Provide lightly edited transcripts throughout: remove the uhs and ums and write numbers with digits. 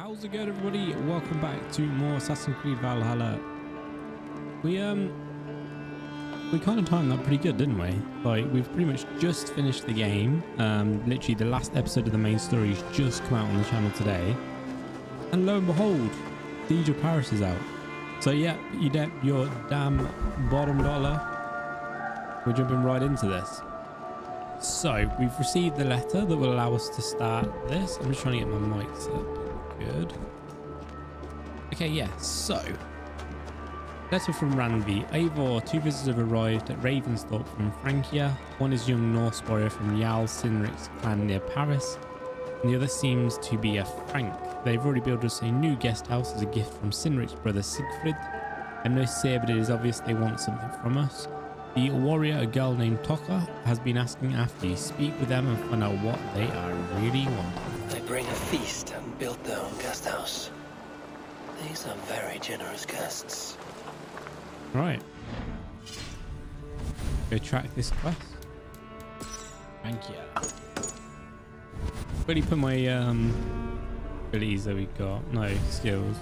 How's it going, everybody? Welcome back to more Assassin's Creed Valhalla. We kind of timed that pretty good, didn't we? Like, we've pretty much just finished the game. Literally the last episode of the main story has just come out on the channel today, and lo and behold, Siege of Paris is out. So yeah, you bet your damn bottom dollar we're jumping right into this. So we've received the letter that will allow us to start this. I'm just trying to get my mic set up. Good. Okay, yeah, so letter from Ranvi. Eivor, two visitors have arrived at Ravensthorpe from Francia. One is young Norse warrior from Jarl Sinric's clan near Paris, and the other seems to be a Frank. They've already built us a new guest house as a gift from Sinric's brother Siegfried. I'm no seer, but it is obvious they want something from us. The warrior, a girl named Toka, has been asking after you. Speak with them and find out what they are really wanting. They bring a feast and built their own guest house. These are very generous guests. Right. Go track this quest. Thank you. Where do you put my abilities that we got? No, skills.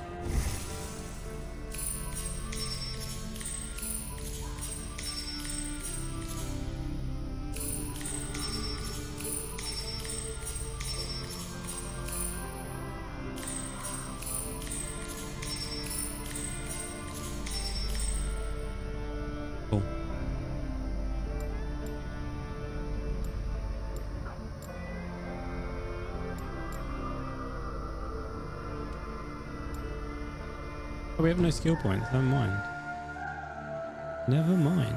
Oh, we have no skill points. Never mind. Never mind.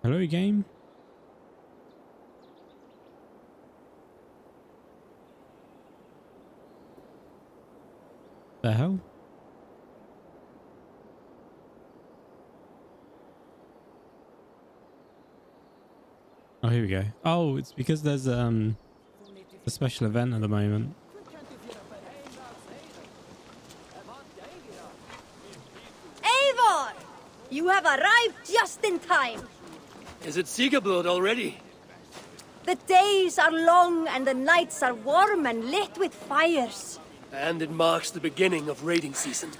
Hello, game. The hell? Oh, here we go. Oh, it's because there's a special event at the moment. Eivor! You have arrived just in time. Is it Sigurblod already? The days are long and the nights are warm and lit with fires. And it marks the beginning of raiding season.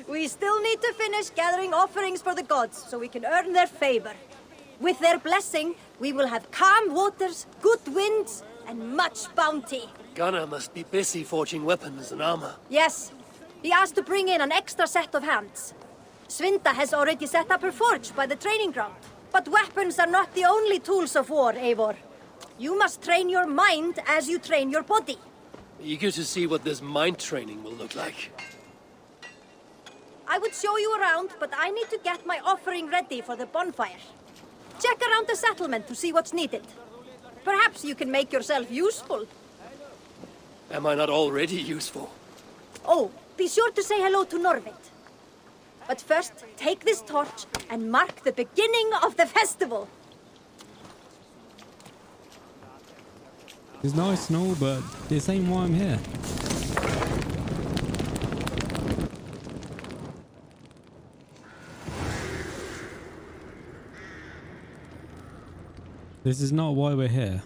We still need to finish gathering offerings for the gods so we can earn their favor. With their blessing, we will have calm waters, good winds, and much bounty. Gunnar must be busy forging weapons and armor. Yes, he asked to bring in an extra set of hands. Svinda has already set up her forge by the training ground. But weapons are not the only tools of war, Eivor. You must train your mind as you train your body. Eager to see what this mind training will look like. I would show you around, but I need to get my offering ready for the bonfire. Check around the settlement to see what's needed. Perhaps you can make yourself useful. Am I not already useful? Oh, be sure to say hello to Norway. But first, take this torch and mark the beginning of the festival. It's nice and all, but this ain't why I'm here. This is not why we're here.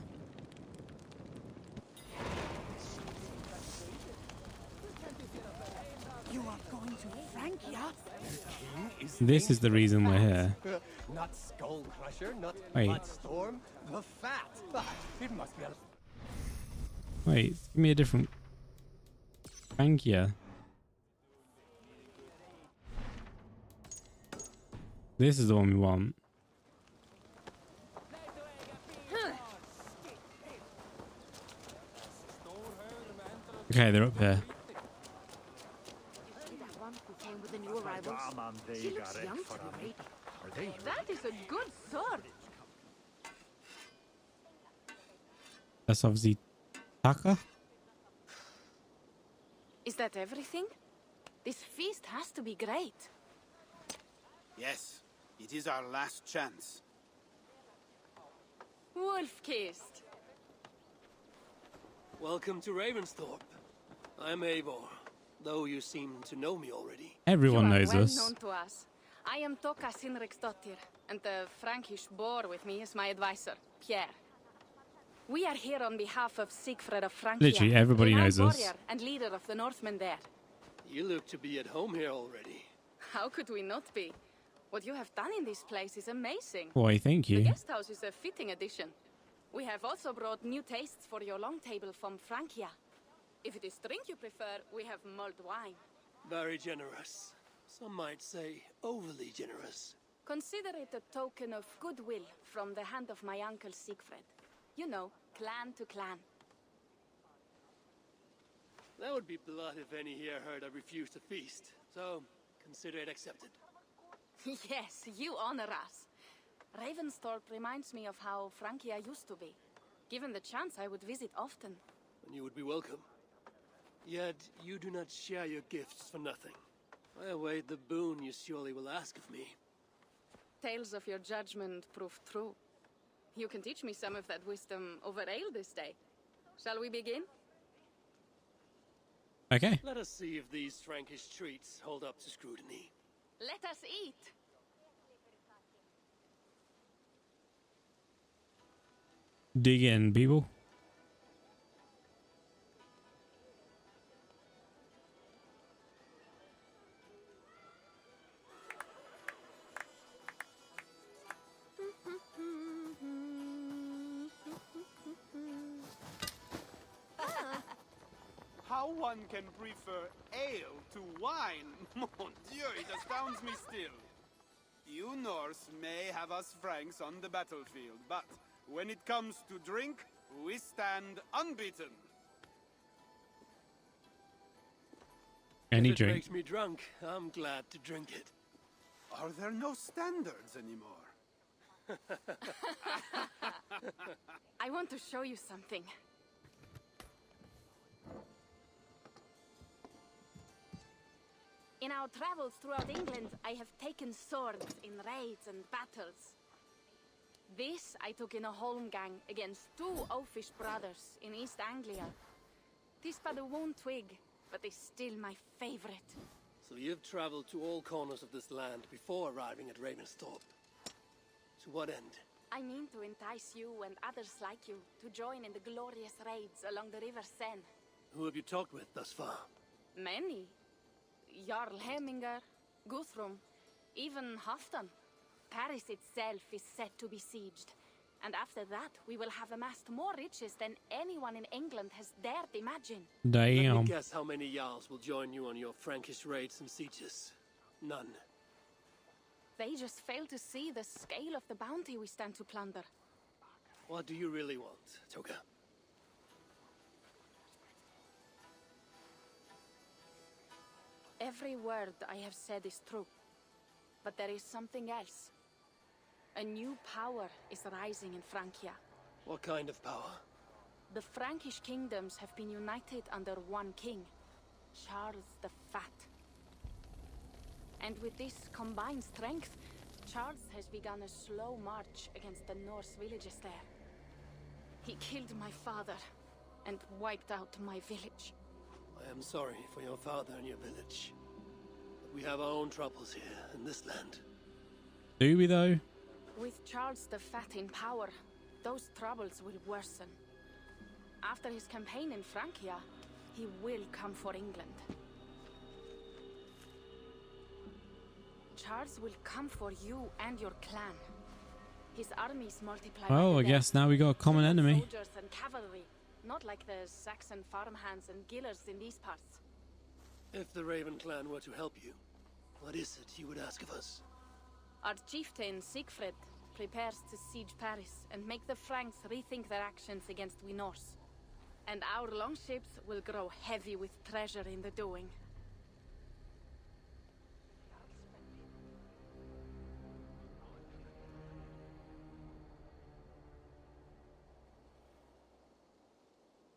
You are going to Francia? This is the reason we're here. Not Skull Crusher, not Wait. Blood Storm, the Fat. It must be a... Wait, give me a different... Thank you. This is the one we want. Okay, they're up here. She looks young to be lady. That is a good sword. That's obviously Taka. Is that everything? This feast has to be great. Yes, it is our last chance. Wolf-kissed. Welcome to Ravensthorpe. I'm Eivor, though you seem to know me already. Everyone You are knows well us. known to us. I am Toka Sinriksdottir. and the Frankish boar with me is my advisor, Pierre. We are here on behalf of Siegfried of Francia, Literally everybody renowned knows us. warrior and leader of the Northmen there. You look to be at home here already. How could we not be? What you have done in this place is amazing. Why, thank The you. guest house is a fitting addition. We have also brought new tastes for your long table from Francia. If it is drink you prefer, we have mulled wine. Very generous. Some might say overly generous. Consider it a token of goodwill from the hand of my uncle Siegfried. You know, clan to clan. That would be blood if any here heard I refused to feast. So, consider it accepted. Yes, you honor us. Ravensthorpe reminds me of how Francia used to be. Given the chance, I would visit often. And you would be welcome. Yet, you do not share your gifts for nothing. I await the boon you surely will ask of me. Tales of your judgment prove true. You can teach me some of that wisdom over ale this day. Shall we begin? Okay. Let us see if these Frankish treats hold up to scrutiny. Let us eat! Dig in, people. How one can prefer ale to wine? Mon Dieu, it astounds me still. You Norse may have us Franks on the battlefield, but when it comes to drink, we stand unbeaten. Any If it drink. makes me drunk, I'm glad to drink it. Are there no standards anymore? I want to show you something. In our travels throughout England, I have taken swords in raids and battles. This I took in a holmgang against two oafish brothers in East Anglia. This but a one twig, but is still my favorite. So you've traveled to all corners of this land before arriving at Ravensthorpe. To what end? I mean to entice you and others like you to join in the glorious raids along the River Seine. Who have you talked with thus far? Many. Jarl Hemminger, Guthrum, even Halfdan. Paris itself is set to be sieged. And after that, we will have amassed more riches than anyone in England has dared imagine. Let me Damn. guess how many Jarls will join you on your Frankish raids and sieges. None. They just fail to see the scale of the bounty we stand to plunder. What do you really want, Toga? Every word I have said is true. But there is something else. A new power is rising in Francia. What kind of power? The Frankish kingdoms have been united under one king, Charles the Fat. And with this combined strength, Charles has begun a slow march against the Norse villages there. He killed my father and wiped out my village. I am sorry for your father and your village. But we have our own troubles here in this land. Do we though? With Charles the Fat in power, those troubles will worsen. After his campaign in Francia, he will come for England. Charles will come for you and your clan. His armies multiply. Well, I guess now we got a common enemy. Soldiers and cavalry, not like the Saxon farmhands and gillers in these parts. If the Raven clan were to help you, what is it you would ask of us? Our chieftain Siegfried prepares to siege Paris and make the Franks rethink their actions against we Norse. And our longships will grow heavy with treasure in the doing.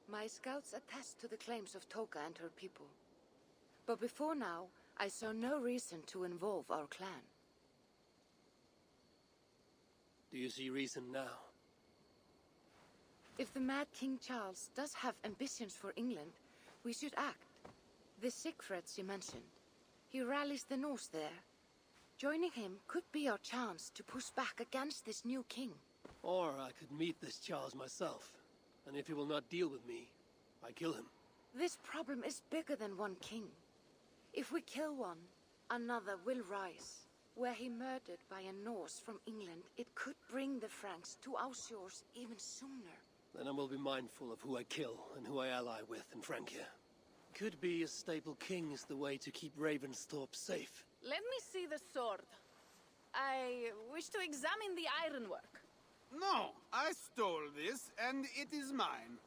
My scouts attest to the claims of Toka and her people. But before now, I saw no reason to involve our clan. Do you see reason now? If the mad King Charles does have ambitions for England, we should act. The Siegfrieds you mentioned, he rallies the Norse there. Joining him could be our chance to push back against this new king. Or I could meet this Charles myself, and if he will not deal with me, I kill him. This problem is bigger than one king. If we kill one, another will rise. Were he murdered by a Norse from England, it could bring the Franks to our shores even sooner. Then I will be mindful of who I kill and who I ally with in Francia. Could be a stable king is the way to keep Ravensthorpe safe. Let me see the sword. I wish to examine the ironwork. No, I stole this, and it is mine.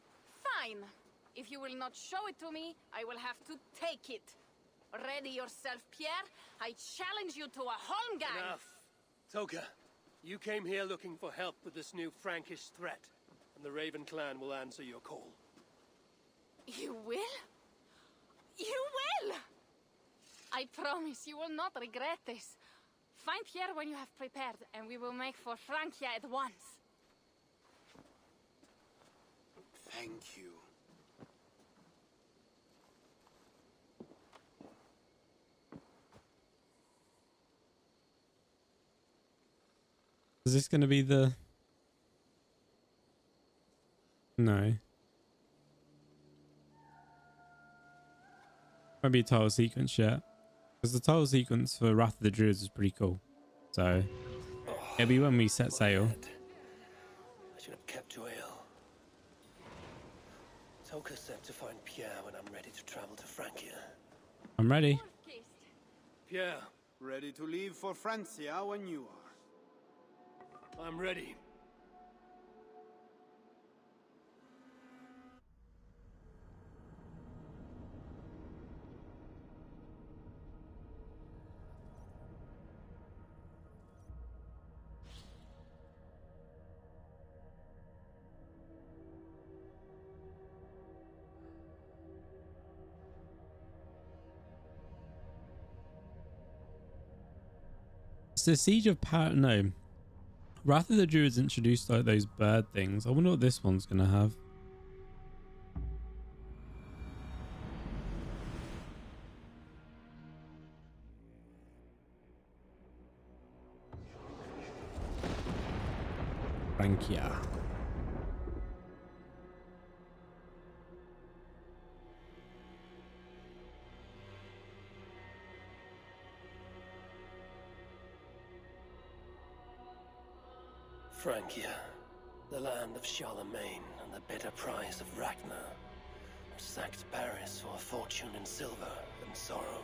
Fine. If you will not show it to me, I will have to take it. Ready yourself, Pierre. I challenge you to a holmgang. Enough. Toka, you came here looking for help with this new Frankish threat, and the Raven clan will answer your call. You will? You will! I promise you will not regret this. Find Pierre when you have prepared, and we will make for Francia at once. Thank you. Is this going to be the... No. Might be a title sequence yet. Because the title sequence for Wrath of the Druids is pretty cool. So, it'll be when we set sail. I should have kept to ale. Toka said to find Pierre when I'm ready to travel to Francia. I'm ready. Pierre, Ready to leave for Francia when you are. I'm ready. It's the Siege of No. Wrath of the Druids introduced like those bird things. I wonder what this one's gonna have. Francia. Francia, the land of Charlemagne and the bitter prize of Ragnar, sacked Paris for a fortune in silver and sorrow.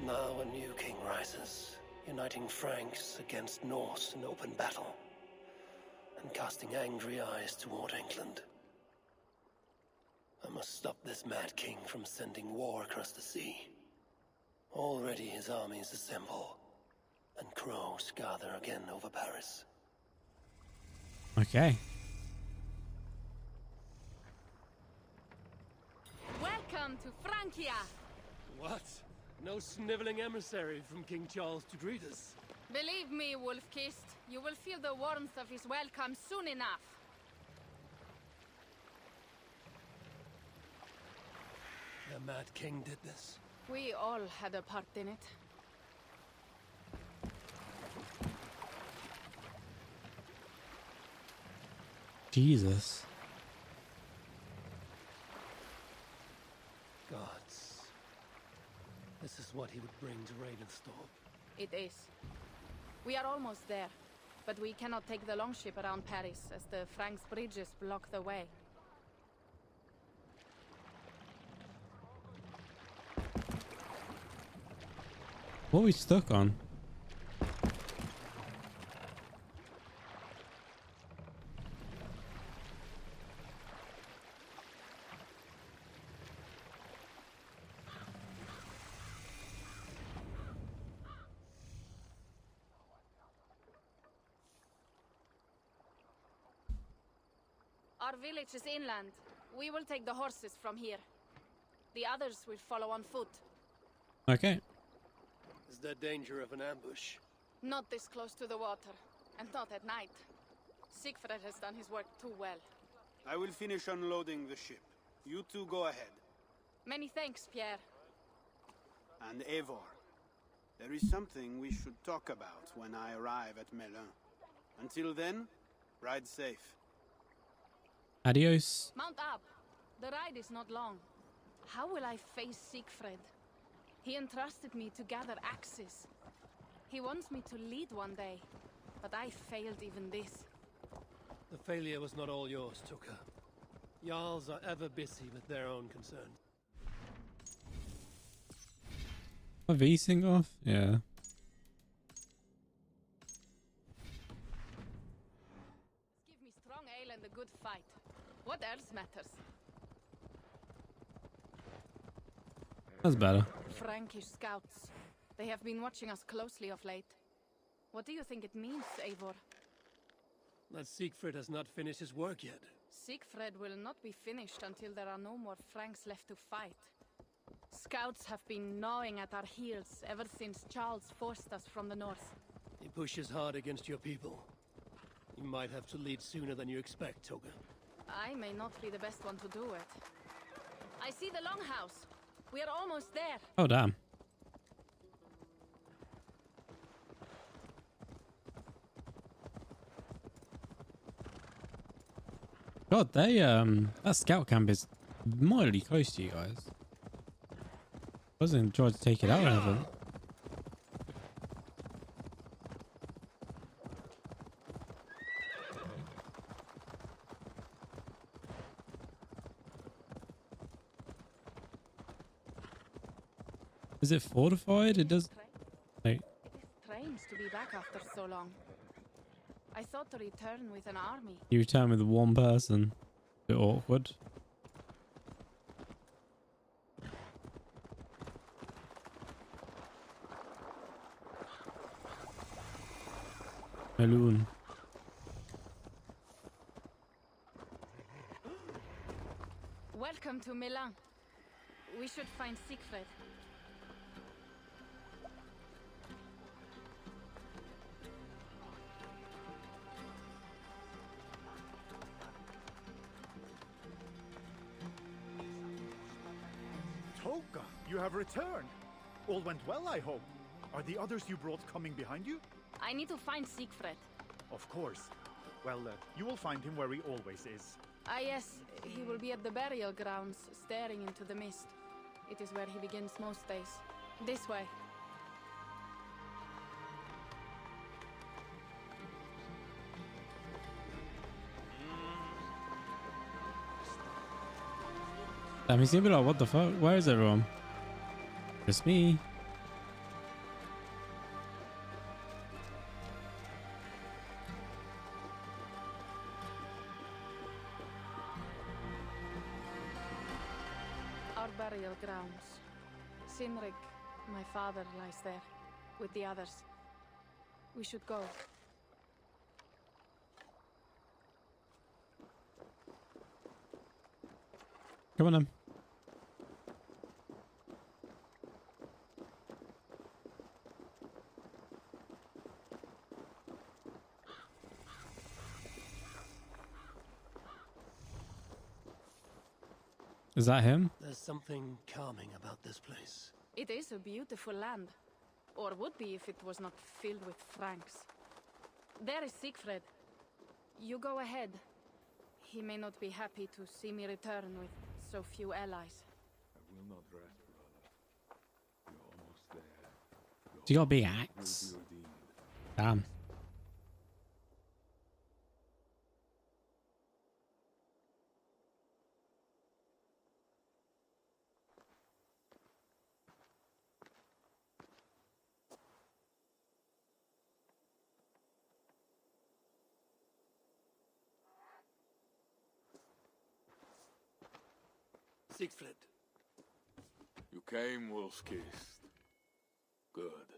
Now a new king rises, uniting Franks against Norse in open battle, and casting angry eyes toward England. I must stop this mad king from sending war across the sea. Already his armies assemble, and crows gather again over Paris. Okay. Welcome to Francia. What? No sniveling emissary from King Charles to greet us? Believe me, Wolf-Kissed, you will feel the warmth of his welcome soon enough. The mad king did this. We all had a part in it. Jesus. Gods. This is what he would bring to Ravensthorpe. It is. We are almost there, but we cannot take the longship around Paris as the Franks' bridges block the way. What are we stuck on? Our village is inland. We will take the horses from here. The others will follow on foot. Okay. Is there danger of an ambush? Not this close to the water, and not at night. Siegfried has done his work too well. I will finish unloading the ship. You two go ahead. Many thanks, Pierre. and Eivor. There is something we should talk about when I arrive at Melun. Until then, ride safe. Adios. Mount up. The ride is not long. How will I face Siegfried? He entrusted me to gather axes. He wants me to lead one day, but I failed even this. The failure was not all yours, Tuka. Jarls are ever busy with their own concerns. My V-Sync off? Yeah. Give me strong ale and a good fight. What else matters? That's better. Frankish scouts. They have been watching us closely of late. What do you think it means, Eivor? That Siegfried has not finished his work yet. Siegfried will not be finished until there are no more Franks left to fight. Scouts have been gnawing at our heels ever since Charles forced us from the north. He pushes hard against your people. You might have to lead sooner than you expect, Toga. I may not be the best one to do it. I see the longhouse. We are almost there. Oh, damn. God, that scout camp is mightily close to you guys. I wasn't trying to take it out or anything. Is it fortified? It does. Like, It is strange to be back after so long. I thought to return with an army. you return with one person. Bit awkward. Melun. Welcome to Melun. We should find Siegfried. Toga, you have returned. All went well, I hope. Are the others you brought coming behind you? I need to find Siegfried. Of course. Well, you will find him where he always is. Ah yes, he will be at the burial grounds, staring into the mist. It is where he begins most days. This way. Damn, he's gonna be like, what the fuck? Where is everyone? Just me. Our burial grounds. Sinrig, my father, lies there, with the others. We should go. Come on then. Is that him? There's something calming about this place. It is a beautiful land. Or would be if it was not filled with Franks. There is Siegfried. You go ahead. He may not be happy to see me return with so few allies. I will not rest, brother. You're almost there. So you got a big Your axe. will be redeemed. Damn. Siegfried. You came, wolf-kissed. Good.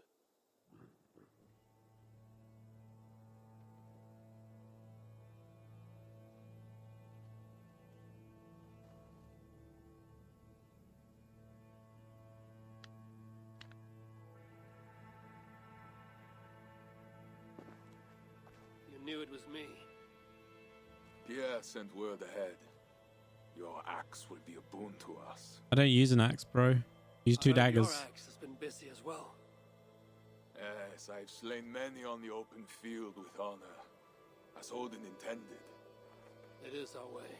You knew it was me. Pierre sent word ahead. Your axe will be a boon to us. I don't use an axe, bro. Use 2 Your daggers. axe has been busy as well. Yes, I've slain many on the open field with honor, as Odin intended. It is our way.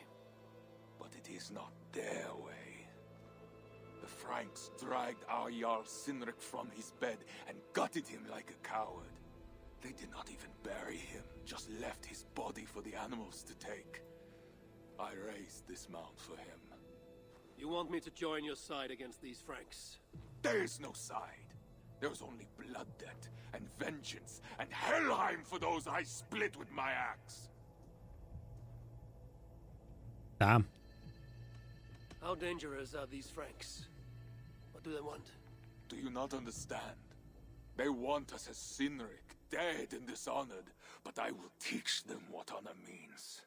But it is not their way. The Franks dragged our Jarl Sinric from his bed and gutted him like a coward. They did not even bury him, just left his body for the animals to take. I raised this mount for him. You want me to join your side against these Franks? There is no side. There is only blood debt and vengeance and Helheim for those I split with my axe. Damn. How dangerous are these Franks? What do they want? Do you not understand? They want us as Sinric, dead and dishonored, but I will teach them what honor means.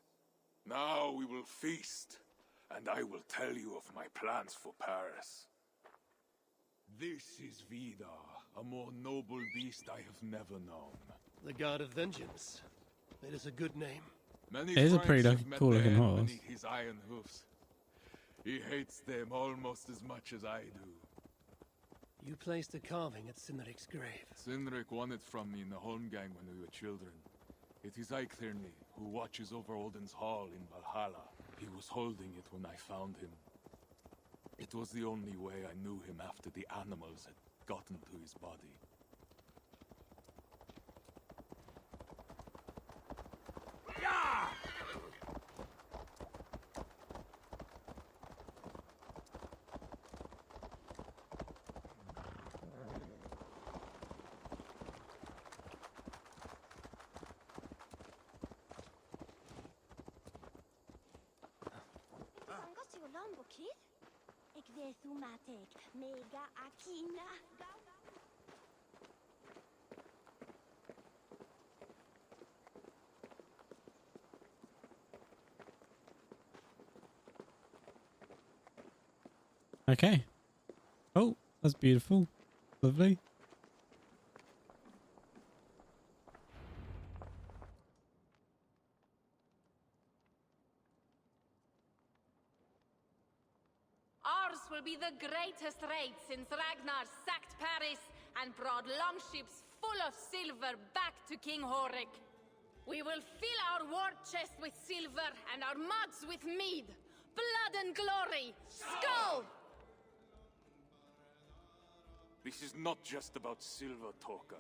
Now we will feast, and I will tell you of my plans for Paris. This is Vidar, a more noble beast I have never known. The God of Vengeance. It is a good name. Many It is a pretty Franks have met cool the looking end horse. beneath his iron hoofs. He hates them almost as much as I do. You placed a carving at Sinric's grave. Sinric won it from me in the Holmgang when we were children. It is Eikthirni, who watches over Odin's hall in Valhalla. He was holding it when I found him. It was the only way I knew him after the animals had gotten to his body. Okay. Oh, that's beautiful. Lovely. Ours will be the greatest raid since Ragnar sacked Paris and brought longships full of silver back to King Horik. We will fill our war chest with silver and our mugs with mead. Blood and glory! Skull! This is not just about silver, Toka.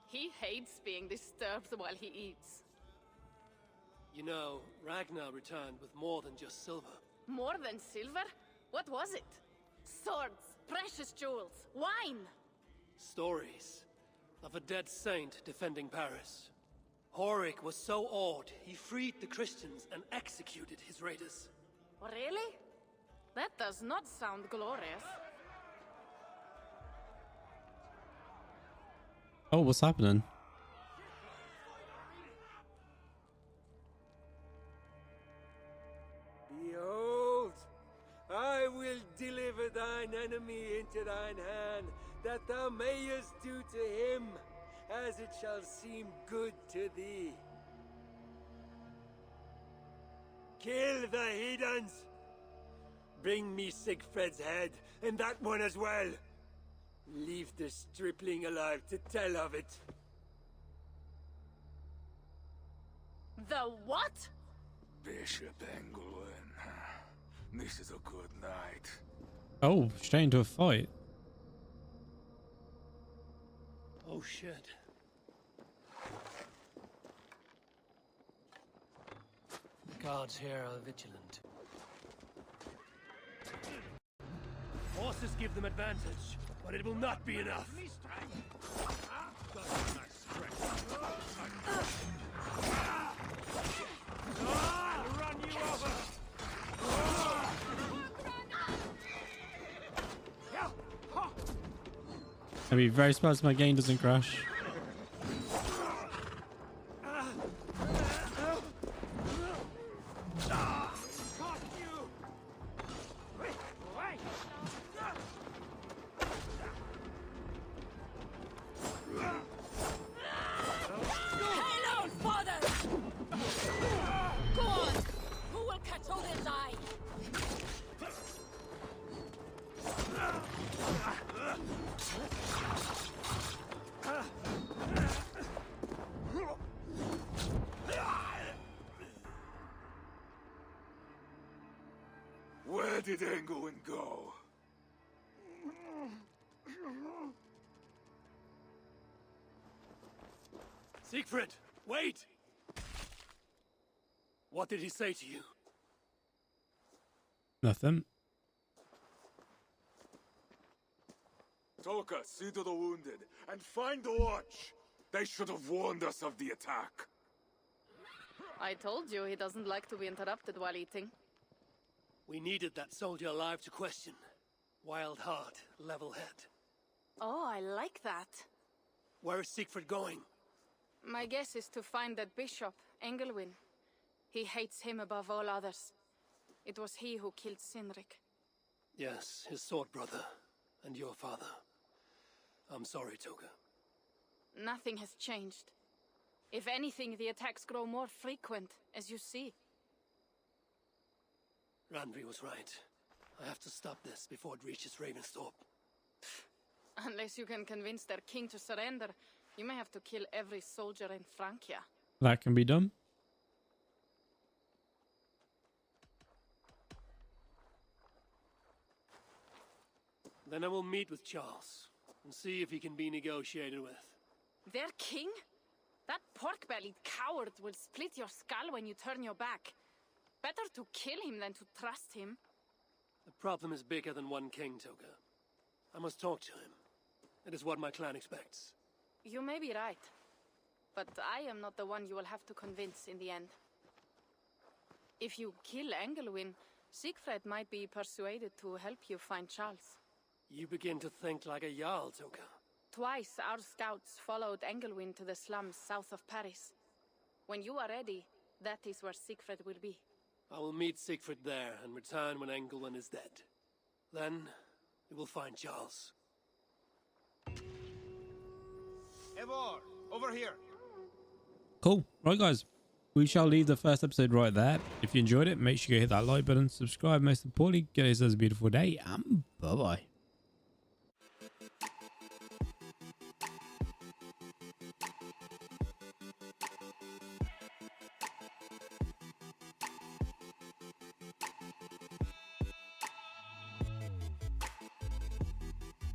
He hates being disturbed while he eats. You know, Ragnar returned with more than just silver. More than silver? What was it? Swords, precious jewels, wine! Stories of a dead saint defending Paris. Horik was so awed, he freed the Christians and executed his raiders. Really? That does not sound glorious. Oh, what's happening? Behold, I will deliver thine enemy into thine hand, that thou mayest do to him as it shall seem good to thee. Kill the heathens! Bring me Sigfred's head, and that one as well. Leave the stripling alive to tell of it. The what? Bishop Engelwin. This is a good night. Oh, straight into a fight. Oh shit. The guards here are vigilant. Horses give them advantage, but it will not be enough. Run you over! I'd be very surprised if my game doesn't crash. did Engelwin go? Siegfried, wait! What did he say to you? Nothing. Toka, see to the wounded, and find the watch! They should have warned us of the attack. I told you he doesn't like to be interrupted while eating. We needed that soldier alive to question. Wild heart, level head. Oh, I like that. Where is Siegfried going? My guess is to find that bishop, Engelwin. He hates him above all others. It was he who killed Cynric. Yes, his sword brother. And your father. I'm sorry, Toga. Nothing has changed. If anything, the attacks grow more frequent, as you see. Randvi was right. I have to stop this before it reaches Ravensthorpe. Unless you can convince their king to surrender, you may have to kill every soldier in Francia. That can be done. Then I will meet with Charles and see if he can be negotiated with. Their king? That pork-bellied coward will split your skull when you turn your back. Better to kill him than to trust him. The problem is bigger than one king, Toga. I must talk to him. It is what my clan expects. You may be right. But I am not the one you will have to convince in the end. If you kill Engelwin, Siegfried might be persuaded to help you find Charles. You begin to think like a Jarl, Toga. Twice our scouts followed Engelwin to the slums south of Paris. When you are ready, that is where Siegfried will be. I will meet Siegfried there and return when Engelwin is dead. Then, we will find Charles. Eivor, over here. Cool. Right, guys. We shall leave the first episode right there. If you enjoyed it, make sure you hit that like button, subscribe, most importantly, get yourselves a beautiful day, and bye-bye.